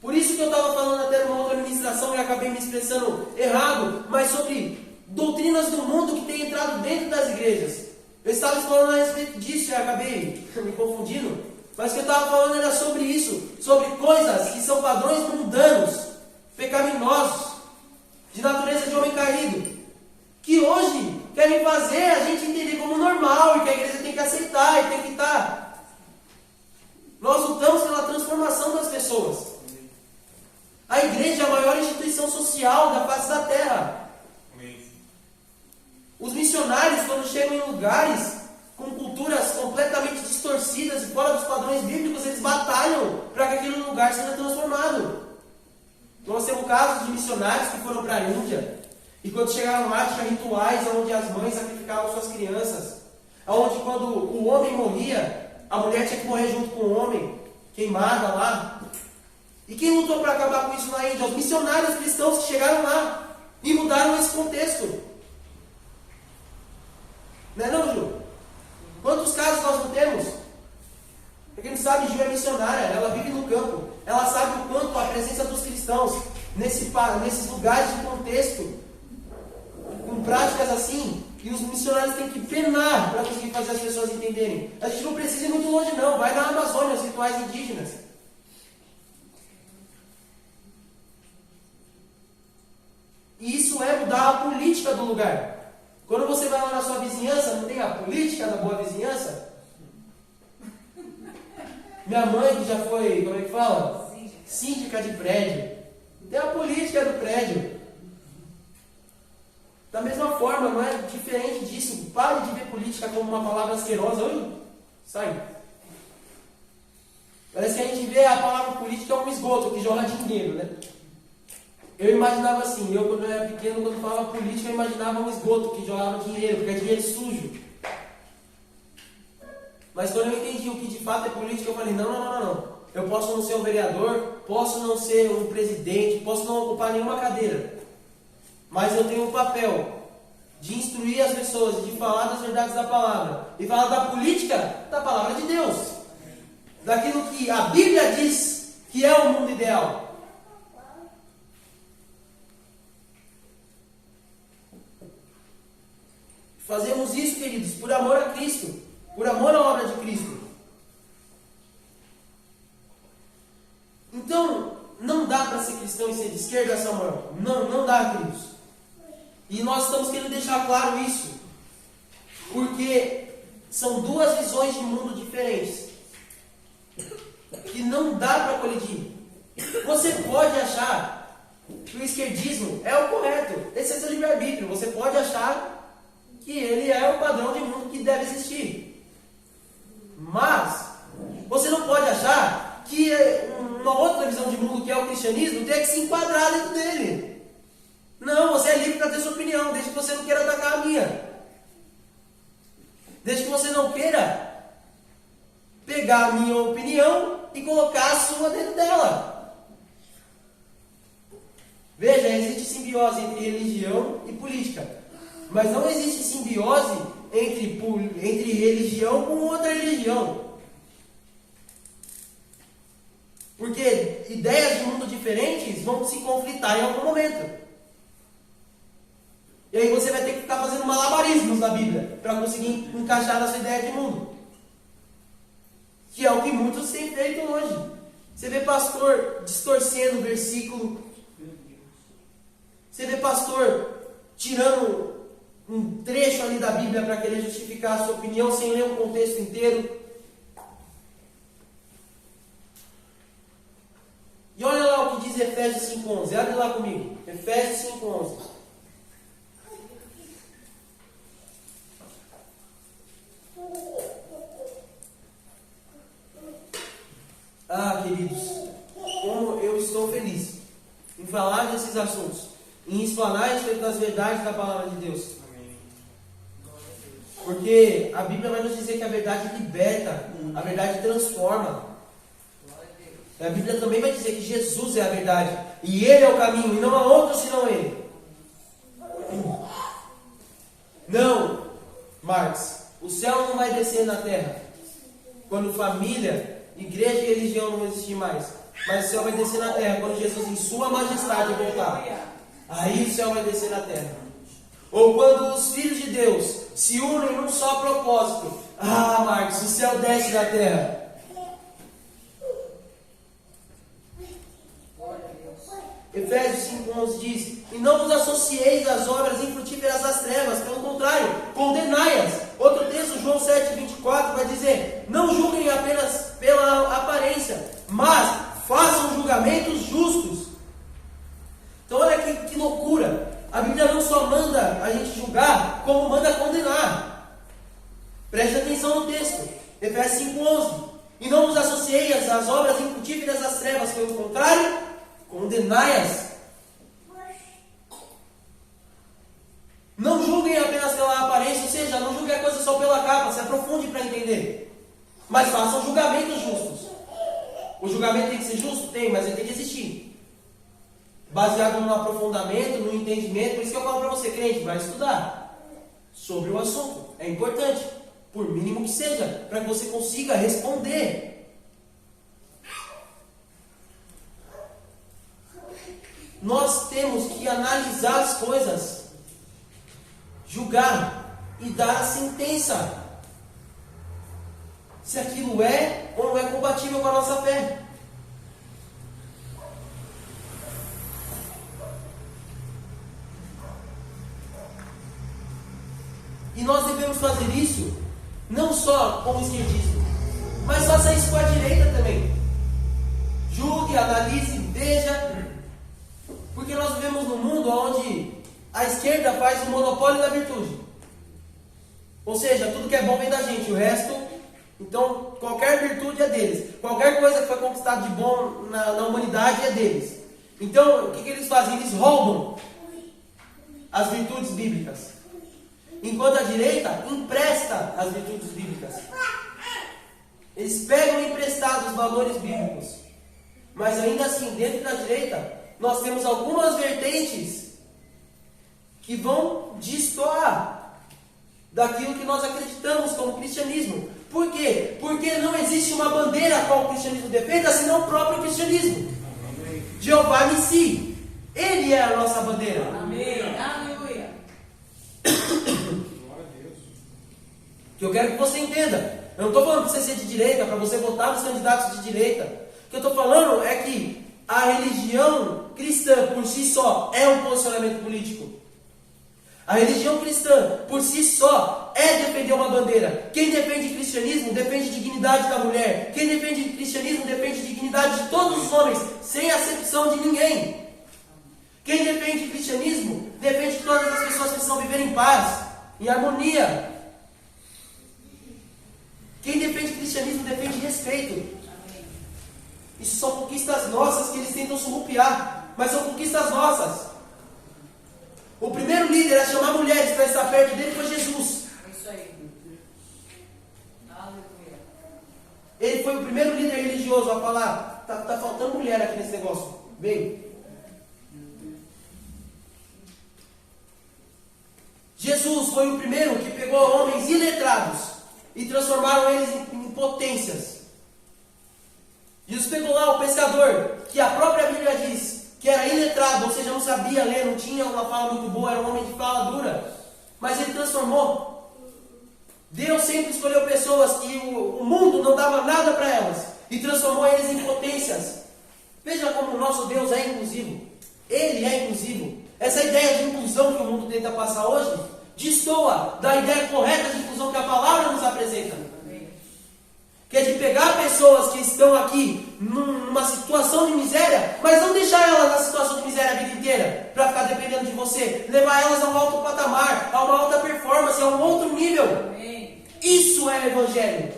Speaker 2: Por isso que eu estava falando até numa outra ministração e acabei me expressando errado, mas sobre doutrinas do mundo que têm entrado dentro das igrejas. Eu estava explorando a respeito disso e acabei me confundindo. Mas o que eu estava falando era sobre isso, sobre coisas que são padrões mundanos, pecaminosos, de natureza de homem caído, que hoje querem fazer a gente entender como normal e que a igreja tem que aceitar e tem que estar. Nós lutamos pela transformação das pessoas. A igreja é a maior instituição social da face da terra. Os missionários, quando chegam em lugares com culturas completamente distorcidas e fora dos padrões bíblicos, eles batalham para que aquele lugar seja transformado. Nós temos casos de missionários que foram para a Índia, e quando chegaram lá tinha rituais onde as mães sacrificavam suas crianças, onde quando o homem morria, a mulher tinha que morrer junto com o homem, queimada lá. E quem lutou para acabar com isso na Índia? Os missionários cristãos que chegaram lá e mudaram esse contexto. Não é não, Ju? Quantos casos nós não temos? Para quem não sabe, Ju é missionária, ela vive no campo. Ela sabe o quanto a presença dos cristãos nesses lugares de contexto, com práticas assim, e os missionários têm que penar para conseguir fazer as pessoas entenderem. A gente não precisa ir muito longe não, vai na Amazônia, os rituais indígenas. E isso é mudar a política do lugar. Quando você vai lá na sua vizinhança, não tem a política da boa vizinhança? Minha mãe, que já foi, como é que fala? Síndica de prédio. Tem a política do prédio. Da mesma forma, não é diferente disso. Pare de ver política como uma palavra asquerosa. Oi, sai. Parece que a gente vê a palavra política como um esgoto que joga dinheiro, né? Eu imaginava assim, quando eu era pequeno, quando falava política, eu imaginava um esgoto que jogava dinheiro, porque é dinheiro sujo. Mas quando eu entendi o que de fato é política, eu falei, não. Eu posso não ser um vereador, posso não ser um presidente, posso não ocupar nenhuma cadeira. Mas eu tenho um papel de instruir as pessoas, de falar das verdades da palavra. E falar da política da palavra de Deus. Daquilo que a Bíblia diz que é o mundo ideal. Fazemos isso, queridos, por amor a Cristo, por amor à obra de Cristo. Então, não dá para ser cristão e ser de esquerda, Samuel. Não dá, queridos. E nós estamos querendo deixar claro isso, porque são duas visões de mundo diferentes, que não dá para colidir. Você pode achar que o esquerdismo é o correto, esse é seu livre-arbítrio. Você pode achar que ele é o padrão de mundo que deve existir. Mas você não pode achar que uma outra visão de mundo, que é o cristianismo, tem que se enquadrar dentro dele. Não, você é livre para ter sua opinião, desde que você não queira atacar a minha. Desde que você não queira pegar a minha opinião e colocar a sua dentro dela. Veja, existe simbiose entre religião e política. Mas não existe simbiose entre religião com outra religião. Porque ideias de mundo diferentes vão se conflitar em algum momento. E aí você vai ter que ficar fazendo malabarismos na Bíblia para conseguir encaixar na sua ideia de mundo. Que é o que muitos têm feito hoje. Você vê pastor distorcendo o versículo. Você vê pastor tirando um trecho ali da Bíblia para querer justificar a sua opinião sem ler o contexto inteiro. E olha lá o que diz Efésios 5:11. Abre lá comigo. Efésios 5:11. Ah, queridos, como eu estou feliz em falar desses assuntos, em explanar a respeito das verdades da palavra de Deus. Porque a Bíblia vai nos dizer que a verdade liberta, a verdade transforma. A Bíblia também vai dizer que Jesus é a verdade, e Ele é o caminho, e não há outro senão Ele. Não, Marx, o céu não vai descer na terra quando família, igreja e religião não existir mais. Mas o céu vai descer na terra quando Jesus em sua majestade voltar. Aí o céu vai descer na terra. Ou quando os filhos de Deus se unem num só propósito. Ah, Marcos, o céu desce na terra. Efésios 5:11 diz: e não vos associeis às obras infrutíferas das trevas, pelo contrário, condenai-as. Outro texto, João 7:24, vai dizer: não julguem apenas pela aparência, mas façam julgamentos justos. Então olha que loucura. A Bíblia não só manda a gente julgar, como manda condenar. Preste atenção no texto. Efésios 5:11. E não vos associeis às obras infrutíferas das trevas, pelo contrário, condenai-as. Não julguem apenas pela aparência, ou seja, não julguem a coisa só pela capa, se aprofunde para entender. Mas façam julgamentos justos. O julgamento tem que ser justo? Tem, mas ele tem que existir. Baseado no aprofundamento, no entendimento. Por isso que eu falo para você, crente, vai estudar sobre o assunto. É importante, por mínimo que seja, para que você consiga responder. Nós temos que analisar as coisas, julgar e dar a sentença se aquilo é ou não é compatível com a nossa fé. E nós devemos fazer isso não só com o esquerdismo, mas faça isso com a direita também. Julgue, analise, veja. Porque nós vivemos num mundo onde a esquerda faz o monopólio da virtude. Ou seja, tudo que é bom vem da gente, o resto, então qualquer virtude é deles. Qualquer coisa que foi conquistada de bom na humanidade é deles. Então, o que eles fazem? Eles roubam as virtudes bíblicas. Enquanto a direita empresta as virtudes bíblicas. Eles pegam emprestados os valores bíblicos. Mas ainda assim, dentro da direita, nós temos algumas vertentes que vão destoar daquilo que nós acreditamos como cristianismo. Por quê? Porque não existe uma bandeira a qual o cristianismo defenda, senão o próprio cristianismo. Jeová Nissi, Ele é a nossa bandeira.
Speaker 4: Amém. Aleluia.
Speaker 2: Que eu quero que você entenda. Eu não estou falando para você ser de direita, para você votar nos candidatos de direita. O que eu estou falando é que a religião cristã por si só é um posicionamento político. A religião cristã por si só é defender uma bandeira. Quem defende cristianismo defende a dignidade da mulher. Quem defende cristianismo defende a dignidade de todos os homens, sem acepção de ninguém. Quem defende cristianismo defende que todas as pessoas precisam viver em paz, em harmonia. Quem defende cristianismo defende respeito. Isso são conquistas nossas que eles tentam surrupiar, mas são conquistas nossas. líder a chamar mulheres para estar perto dele foi Jesus.
Speaker 4: É isso aí. Aleluia.
Speaker 2: Ele foi o primeiro líder religioso a falar: tá faltando mulher aqui nesse negócio. Vem. Jesus foi o primeiro que pegou homens iletrados e transformaram eles em potências. Jesus pegou lá o pescador, que a própria Bíblia diz que era iletrado, ou seja, não sabia ler, não tinha uma fala muito boa, era um homem de fala dura. Mas ele transformou. Deus sempre escolheu pessoas que o mundo não dava nada para elas e transformou eles em potências. Veja como o nosso Deus é inclusivo. Ele é inclusivo. Essa ideia de inclusão que o mundo tenta passar hoje destoa da ideia correta de inclusão que a palavra nos apresenta. Que é de pegar pessoas que estão aqui numa situação de miséria, mas não deixar elas na situação de miséria a vida inteira, para ficar dependendo de você. Levar elas a um alto patamar, a uma alta performance, a um outro nível. Isso é evangelho.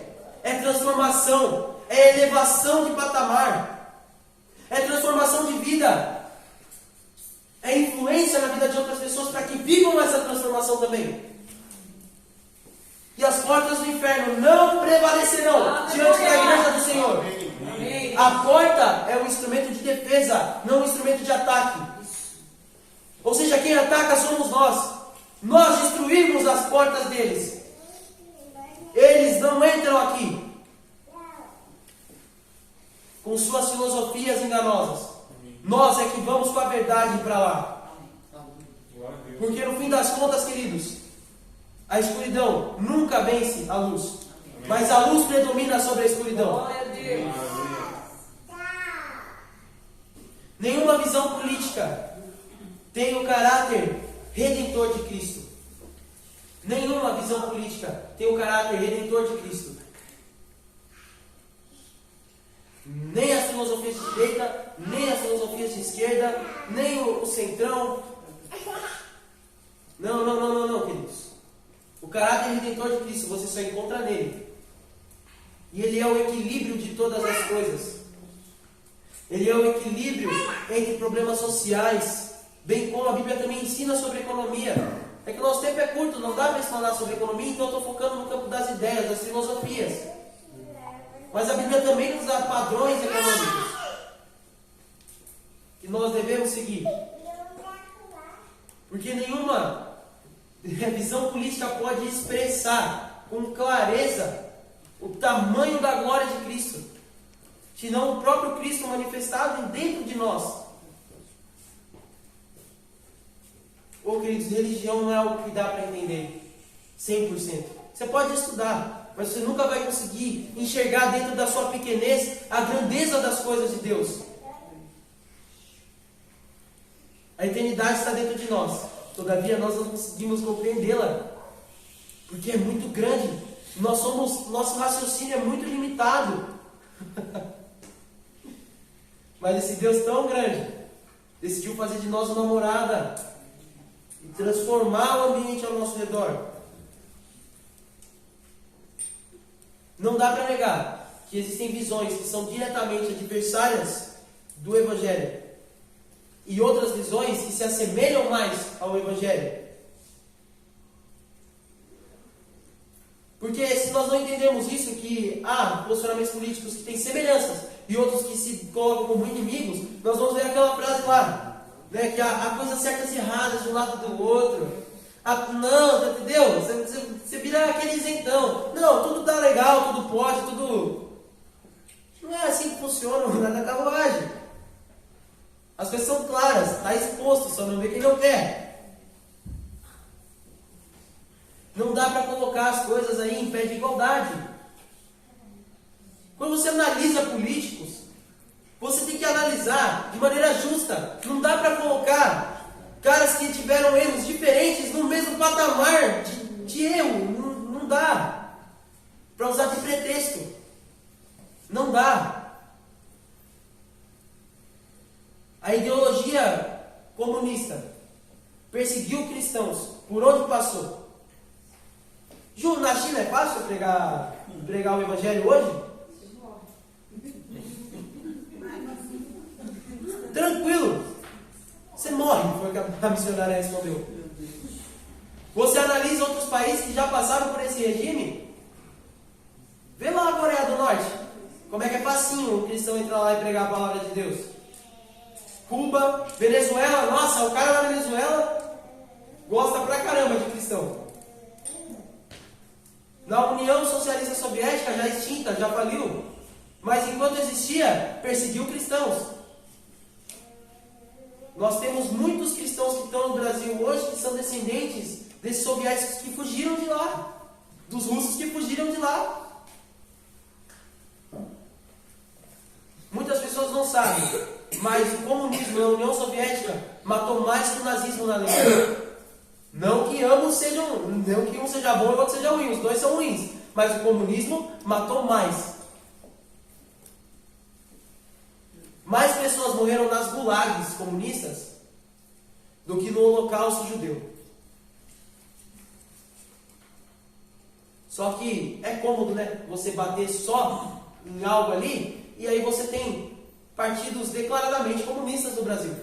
Speaker 2: É transformação. É elevação de patamar. É transformação de vida. É influência na vida de outras pessoas para que vivam essa transformação também. E as portas do inferno não prevalecerão diante da igreja do Senhor.
Speaker 4: Amém.
Speaker 2: A porta é um instrumento de defesa, não um instrumento de ataque. Ou seja, quem ataca somos nós. Nós destruímos as portas deles. Eles não entram aqui com suas filosofias enganosas. Nós é que vamos com a verdade para lá. Porque no fim das contas, queridos, a escuridão nunca vence a luz. Mas a luz predomina sobre a escuridão.
Speaker 4: Glória a Deus.
Speaker 2: Nenhuma visão política tem o caráter redentor de Cristo. Nenhuma visão política tem o caráter redentor de Cristo. Nem as filosofias de direita, nem as filosofias de esquerda, nem o centrão. Não, queridos. O caráter redentor de Cristo você só encontra nele. E ele é o equilíbrio de todas as coisas. Ele é o equilíbrio entre problemas sociais, bem como a Bíblia também ensina sobre economia. É que o nosso tempo é curto, não dá para explanar sobre economia, então eu estou focando no campo das ideias, das filosofias. Mas a Bíblia também nos dá padrões econômicos que nós devemos seguir. Porque nenhuma visão política pode expressar com clareza o tamanho da glória de Cristo, senão o próprio Cristo manifestado dentro de nós. Ô queridos, religião não é algo que dá para entender 100%. Você pode estudar, mas você nunca vai conseguir enxergar dentro da sua pequenez a grandeza das coisas de Deus. A eternidade está dentro de nós. Todavia nós não conseguimos compreendê-la, porque é muito grande. Nosso raciocínio é muito limitado. Mas esse Deus tão grande decidiu fazer de nós uma morada e transformar o ambiente ao nosso redor. Não dá para negar que existem visões que são diretamente adversárias do Evangelho e outras visões que se assemelham mais ao Evangelho. Porque se nós não entendemos isso, que há posicionamentos políticos que têm semelhanças e outros que se colocam como inimigos, nós vamos ver aquela frase lá, né, que há coisas certas e erradas de um lado do outro. Não, entendeu? Você vira aquele isentão. Não, tudo tá legal, tudo pode, tudo... Não é assim que funciona na carruagem. As coisas são claras, está exposto, só não vê quem não quer. Não dá para colocar as coisas aí em pé de igualdade. Quando você analisa políticos, você tem que analisar de maneira justa. Não dá para colocar caras que tiveram erros diferentes no mesmo patamar de erro. Não dá para usar de pretexto. Não dá. A ideologia comunista perseguiu cristãos por onde passou. Ju, na China é fácil pregar o Evangelho hoje? Tranquilo. Você morre, foi o que a missionária respondeu. analisa outros países que já passaram por esse regime. Vê lá a Coreia do Norte. Como é que é facinho o cristão entrar lá e pregar a palavra de Deus. Cuba, Venezuela, nossa, o cara na Venezuela gosta pra caramba de cristão. Na União Socialista Soviética, já extinta, já faliu. Mas enquanto existia, perseguiu cristãos. Nós temos muitos cristãos que estão no Brasil hoje que são descendentes desses soviéticos que fugiram de lá. Dos russos que fugiram de lá. Muitas pessoas não sabem, mas o comunismo na União Soviética matou mais que o nazismo na Alemanha. Não que ambos sejam, não que um seja bom e o outro seja ruim, os dois são ruins, mas o comunismo matou mais. Mais pessoas morreram nas gulags comunistas do que no Holocausto judeu. Só que é cômodo, né? Você bater só em algo ali. E aí você tem partidos declaradamente comunistas no Brasil.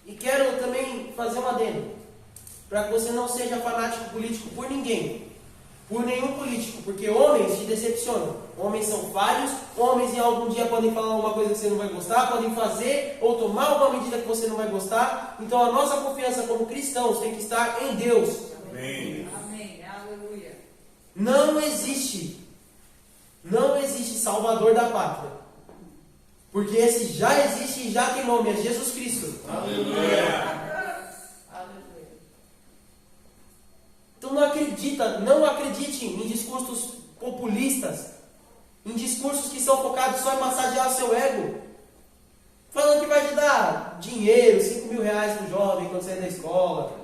Speaker 2: E quero também fazer um adendo, para que você não seja fanático político por ninguém, por nenhum político, porque homens te decepcionam. Homens são falhos, homens em algum dia podem falar uma coisa que você não vai gostar, podem fazer ou tomar uma medida que você não vai gostar. Então a nossa confiança como cristãos tem que estar em Deus.
Speaker 3: Amém.
Speaker 4: Aleluia.
Speaker 2: Não existe Salvador da pátria. Porque esse já existe e já tem nome, é Jesus Cristo.
Speaker 3: Aleluia.
Speaker 2: Então não acredite em discursos populistas, em discursos que são focados só em massagear o seu ego. Falando que vai te dar dinheiro, 5 mil reais pro jovem quando sair da escola.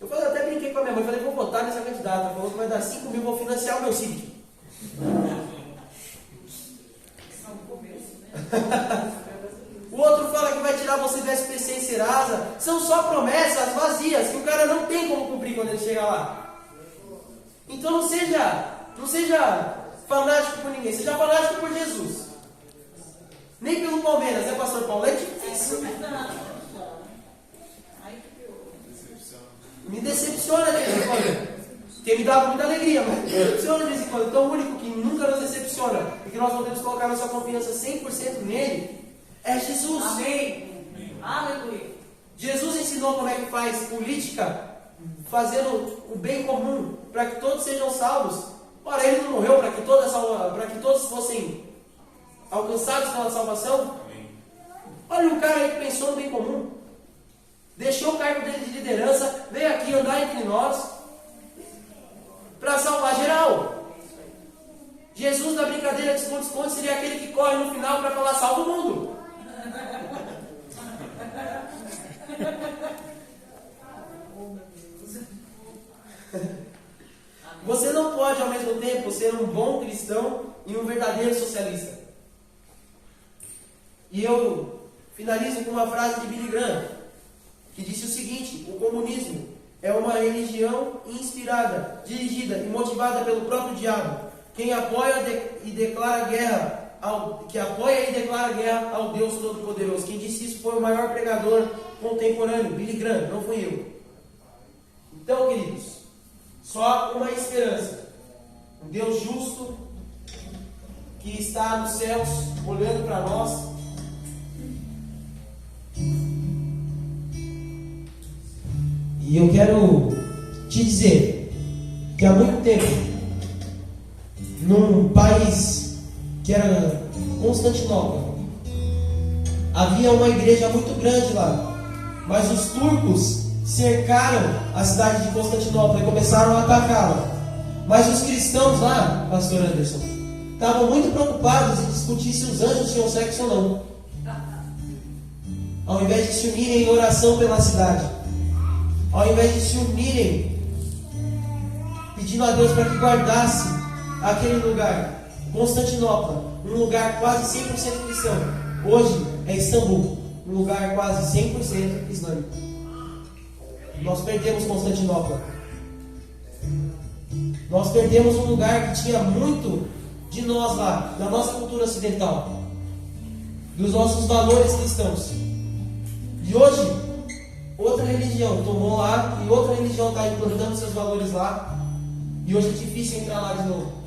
Speaker 2: Eu até brinquei com a minha mãe, falei, vou votar nessa candidata. Ela falou que vai dar 5 mil, vou financiar o meu Civic. O outro fala que vai tirar você do SPC e Serasa. São só promessas vazias que o cara não tem como cumprir quando ele chega lá. Então não seja fanático por ninguém, seja fanático por Jesus. Nem pelo Palmeiras, né, pastor Paulo? É difícil. Me decepciona de vez em quando. Tem me dado muita alegria, mas me decepciona de vez em quando. Então o único que nunca nos decepciona e que nós podemos colocar nossa confiança 100% nele é Jesus.
Speaker 4: Amém. Aleluia.
Speaker 2: Jesus ensinou como é que faz política, fazendo o bem comum, para que todos sejam salvos. Ora, ele não morreu para que todos fossem alcançados pela salvação? Olha um cara aí que pensou no bem comum. Deixou o cargo dele de liderança, veio aqui andar entre nós para salvar geral. Jesus, na brincadeira de esconde-esconde, seria aquele que corre no final para falar salva o mundo. Você não pode ao mesmo tempo ser um bom cristão e um verdadeiro socialista. E eu finalizo com uma frase de Billy Graham, que disse o seguinte: o comunismo é uma religião inspirada, dirigida e motivada pelo próprio diabo. Quem apoia e declara guerra ao Deus Todo-Poderoso. Quem disse isso foi o maior pregador contemporâneo, Billy Graham, não fui eu. Então, queridos, só uma esperança. Um Deus justo que está nos céus olhando para nós. E eu quero te dizer que há muito tempo, num país que era Constantinopla, havia uma igreja muito grande lá, mas os turcos cercaram a cidade de Constantinopla e começaram a atacá-la. Mas os cristãos lá, pastor Anderson, estavam muito preocupados em discutir se os anjos tinham sexo ou não, ao invés de se unirem em oração pela cidade, ao invés de se unirem pedindo a Deus para que guardasse aquele lugar. Constantinopla, um lugar quase 100% cristão, hoje é Istambul, um lugar quase 100% islâmico. Nós perdemos Constantinopla. Nós perdemos um lugar que tinha muito de nós lá, da nossa cultura ocidental, dos nossos valores cristãos. E hoje, outra religião tomou lá e outra religião está implantando seus valores lá. E hoje é difícil entrar lá de novo.